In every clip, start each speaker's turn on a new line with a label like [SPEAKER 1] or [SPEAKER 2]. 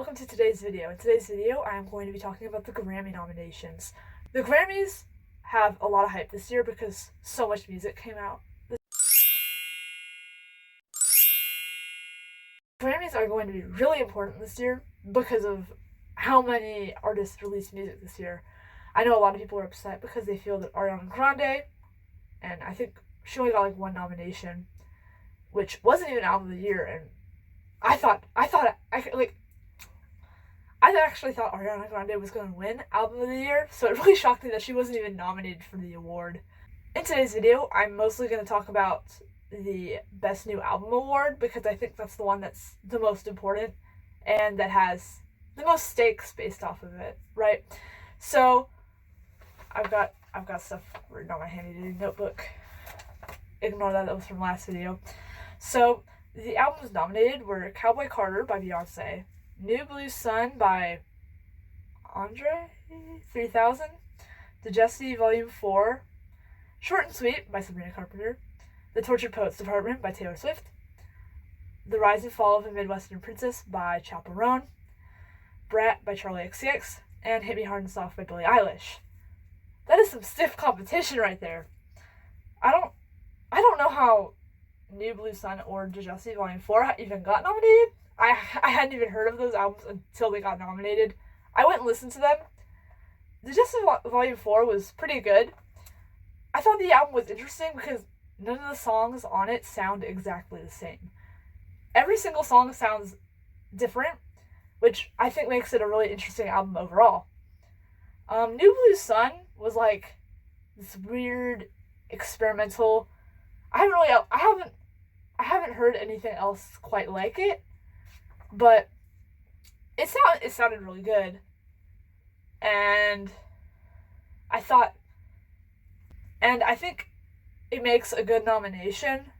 [SPEAKER 1] Welcome to today's video. In today's video, I am going to be talking about the Grammy nominations. The Grammys have a lot of hype this year because so much music came out. The Grammys are going to be really important this year because of how many artists released music this year. I know a lot of people are upset because they feel that Ariana Grande, and I think she only got like one nomination, which wasn't even Album of the Year, and I actually thought Ariana Grande was going to win Album of the Year, so it really shocked me that she wasn't even nominated for the award. In today's video, I'm mostly going to talk about the Best New Album Award because I think that's the one that's the most important and that has the most stakes based off of it, right? So, I've got stuff written on my handy-dandy notebook. Ignore that was from last video. So, the albums nominated were Cowboy Carter by Beyonce, New Blue Sun by Andre 3000, Digesty Volume 4, Short and Sweet by Sabrina Carpenter, The Tortured Poets Department by Taylor Swift, The Rise and Fall of a Midwestern Princess by Chaperone, Brat by Charlie XCX, and Hit Me Hard and Soft by Billie Eilish. That is some stiff competition right there. I don't know how New Blue Sun or Digesty Volume 4 even got nominated. I hadn't even heard of those albums until they got nominated. I went and listened to them. Digesty Volume 4 was pretty good. I thought the album was interesting because none of the songs on it sound exactly the same. Every single song sounds different, which I think makes it a really interesting album overall. New Blue Sun was like this weird experimental. I haven't heard anything else quite like it, but it sounded really good, and I think it makes a good nomination.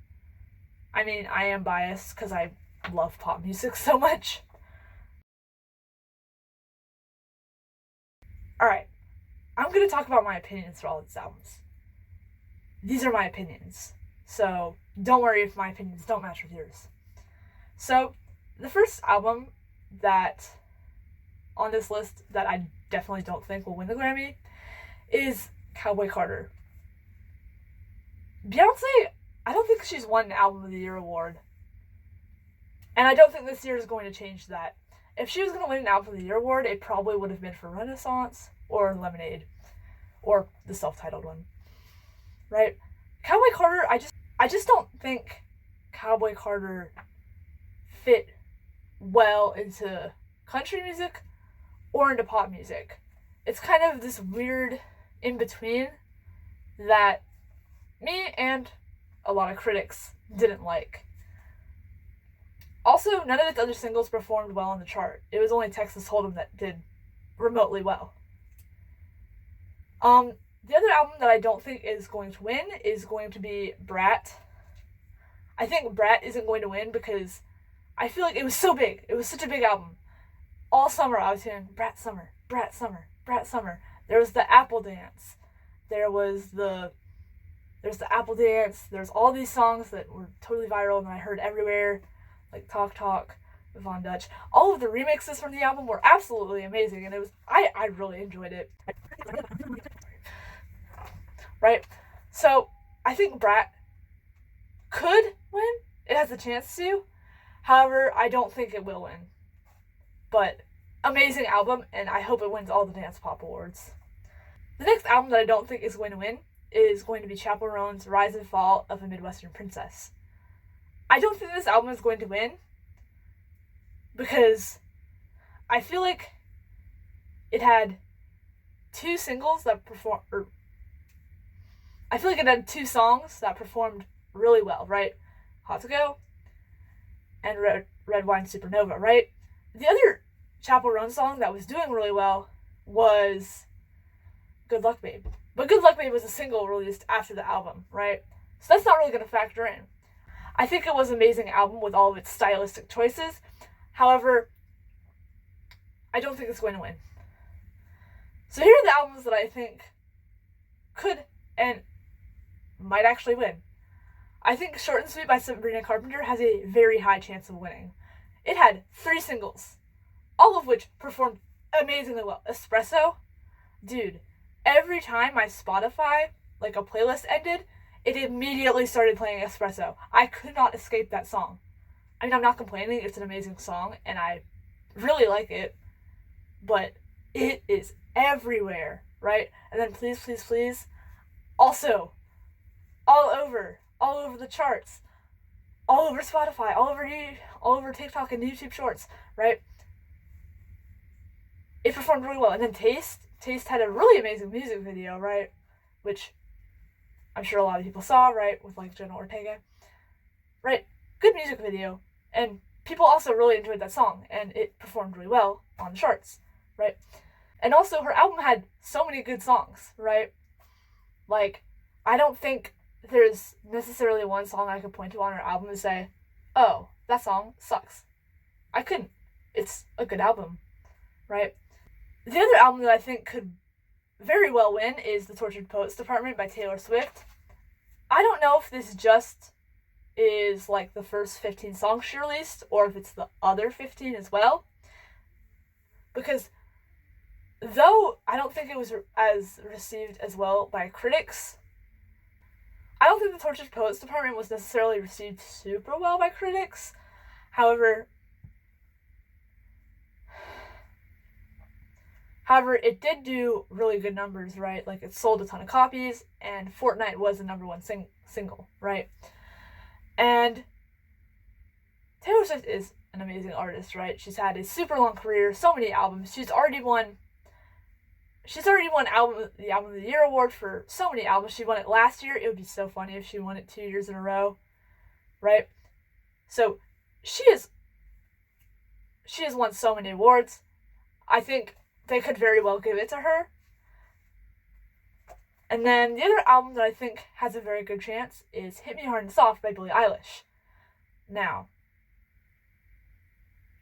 [SPEAKER 1] I mean, I am biased because I love pop music so much. Alright, I'm going to talk about my opinions for all these albums. These are my opinions, so don't worry if my opinions don't match with yours. So, the first album that on this list that I definitely don't think will win the Grammy is Cowboy Carter. Beyonce, I don't think she's won an Album of the Year award. And I don't think this year is going to change that. If she was going to win an Album of the Year award, it probably would have been for Renaissance or Lemonade or the self-titled one. Right? Cowboy Carter, I just don't think Cowboy Carter fit well into country music or into pop music. It's kind of this weird in-between that me and a lot of critics didn't like. Also, none of its other singles performed well on the chart. It was only Texas Hold'em that did remotely well. The other album that I don't think is going to win is going to be Brat. I think Brat isn't going to win because I feel like it was so big. It was such a big album. All summer I was hearing Brat Summer, Brat Summer, Brat Summer. There was the Apple Dance. There's the Apple Dance. There's all these songs that were totally viral and I heard everywhere, like Talk Talk, Von Dutch. All of the remixes from the album were absolutely amazing, and I really enjoyed it. Right? So, I think Brat could win. It has a chance to. However, I don't think it will win. But, amazing album, and I hope it wins all the Dance Pop Awards. The next album that I don't think is going to win is going to be Chaperone's Rise and Fall of a Midwestern Princess. I don't think this album is going to win because I feel like it had two singles that I feel like it had two songs that performed really well, right? Hot to Go and Red Wine Supernova, right? The other Chaperone song that was doing really well was Good Luck Babe. But Good Luck Babe was a single released after the album, right? So that's not really going to factor in. I think it was an amazing album with all of its stylistic choices. However, I don't think it's going to win. So here are the albums that I think could and might actually win. I think Short and Sweet by Sabrina Carpenter has a very high chance of winning. It had 3 singles. all of which performed amazingly well. Espresso, dude, every time my Spotify, like a playlist ended, it immediately started playing Espresso. I could not escape that song. I mean, I'm not complaining, it's an amazing song, and I really like it, but it is everywhere, right? And then Please, Please, Please, also, all over the charts, all over Spotify, all over TikTok and YouTube Shorts, right? It performed really well. And then Taste had a really amazing music video, right? Which I'm sure a lot of people saw, right? With like Jenna Ortega, right? Good music video. And people also really enjoyed that song, and it performed really well on the charts, right? And also, her album had so many good songs, right? Like, I don't think there's necessarily one song I could point to on her album and say, oh, that song sucks. I couldn't. It's a good album, right? The other album that I think could very well win is The Tortured Poets Department by Taylor Swift. I don't know if this just is like the first 15 songs she released, or if it's the other 15 as well. Because though I don't think it was as received as well by critics, I don't think The Tortured Poets Department was necessarily received super well by critics. However, it did do really good numbers, right? Like, it sold a ton of copies, and Fortnite was the number one single, right? And Taylor Swift is an amazing artist, right? She's had a super long career, so many albums. She's already won the Album of the Year award for so many albums. She won it last year. It would be so funny if she won it 2 years in a row, right? So she has won so many awards. I think they could very well give it to her. And then the other album that I think has a very good chance is Hit Me Hard and Soft by Billie Eilish. Now,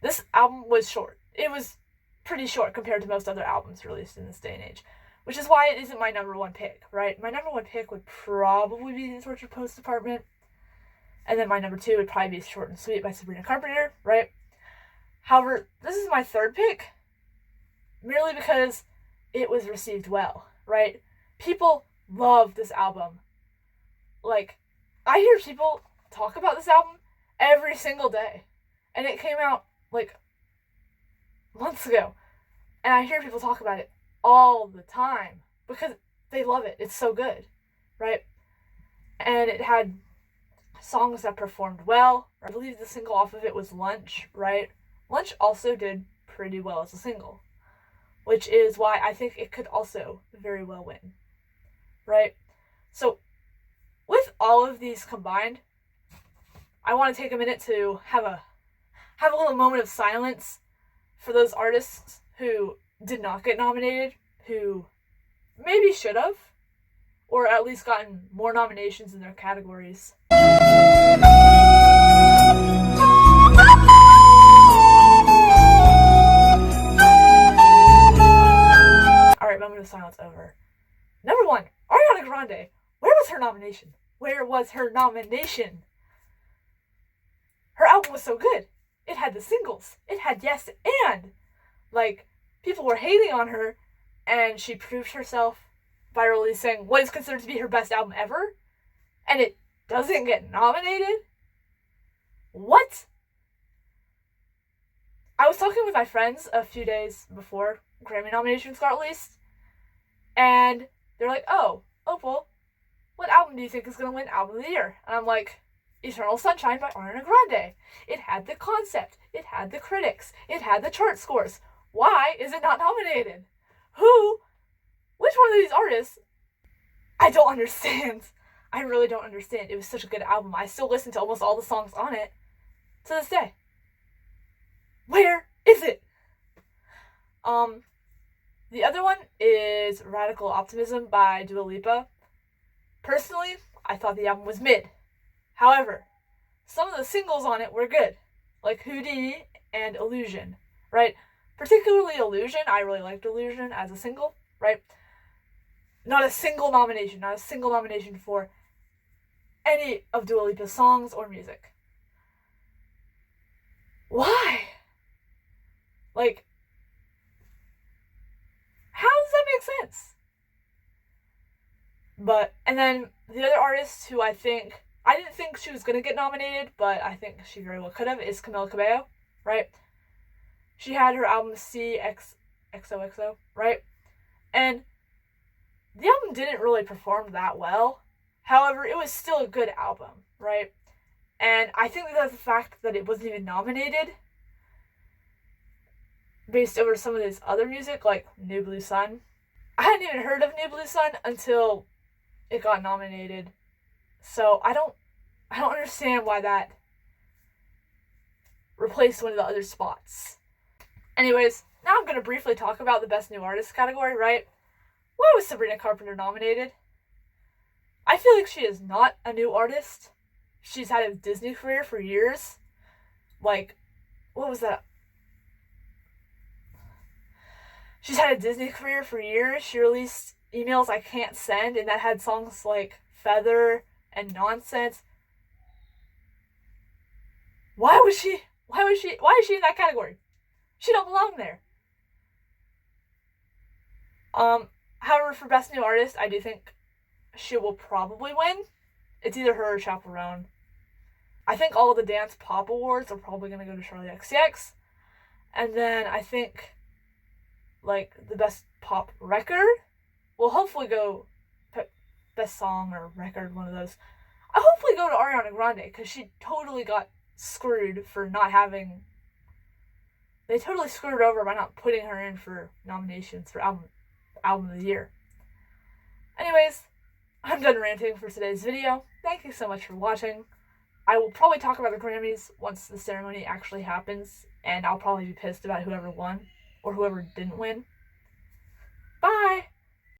[SPEAKER 1] this album was short. It was pretty short compared to most other albums released in this day and age, which is why it isn't my number one pick, right? My number one pick would probably be The Tortured Poets Department, and then my number two would probably be Short and Sweet by Sabrina Carpenter, right? However, this is my third pick, merely because it was received well, right? People love this album. Like, I hear people talk about this album every single day, and it came out like months ago, and I hear people talk about it all the time because they love it. It's so good, right? And it had songs that performed well. I believe the single off of it was Lunch, right? Lunch also did pretty well as a single, which is why I think it could also very well win, right? So with all of these combined, I want to take a minute to have a little moment of silence for those artists who did not get nominated, who maybe should have, or at least gotten more nominations in their categories. Alright, moment of silence over. Number one, Ariana Grande. Where was her nomination? Where was her nomination? Her album was so good. It had the singles. It had Yes and. Like, people were hating on her, and she proved herself by releasing what is considered to be her best album ever, and it doesn't get nominated? What? I was talking with my friends a few days before Grammy nominations got released, and they're like, oh, Opal, what album do you think is going to win Album of the Year? And I'm like, Eternal Sunshine by Ariana Grande. It had the concept. It had the critics. It had the chart scores. Why is it not nominated? Which one of these artists? I don't understand. I really don't understand. It was such a good album. I still listen to almost all the songs on it to this day. Where is it? The other one is Radical Optimism by Dua Lipa. Personally, I thought the album was mid. However, some of the singles on it were good, like Houdini and Illusion, right? Particularly Illusion. I really liked Illusion as a single, right? Not a single nomination for any of Dua Lipa's songs or music. Why? Like, And then the other artist who I didn't think she was gonna get nominated, but I think she very well could have, is Camila Cabello, right? She had her album CXOXO, right? And the album didn't really perform that well. However, it was still a good album, right? And I think that the fact that it wasn't even nominated, based over some of this other music, like New Blue Sun. I hadn't even heard of New Blue Sun until it got nominated. So I don't understand why that replaced one of the other spots. Anyways, now I'm gonna briefly talk about the Best New Artist category, right? Why was Sabrina Carpenter nominated? I feel like she is not a new artist. She's had a Disney career for years. Like, what was that? She's had a Disney career for years. She released Emails I Can't Send, and that had songs like Feather and Nonsense. Why is she in that category? She don't belong there. However, for Best New Artist, I do think she will probably win. It's either her or Chaperone. I think all of the Dance Pop Awards are probably going to go to Charli XCX. And then I think, like, the Best Pop Record will hopefully go Best Song or Record, one of those. I'll hopefully go to Ariana Grande, because she totally got screwed for not having... They totally screwed her over by not putting her in for nominations for Album of the Year. Anyways, I'm done ranting for today's video. Thank you so much for watching. I will probably talk about the Grammys once the ceremony actually happens, and I'll probably be pissed about whoever won or whoever didn't win. Bye!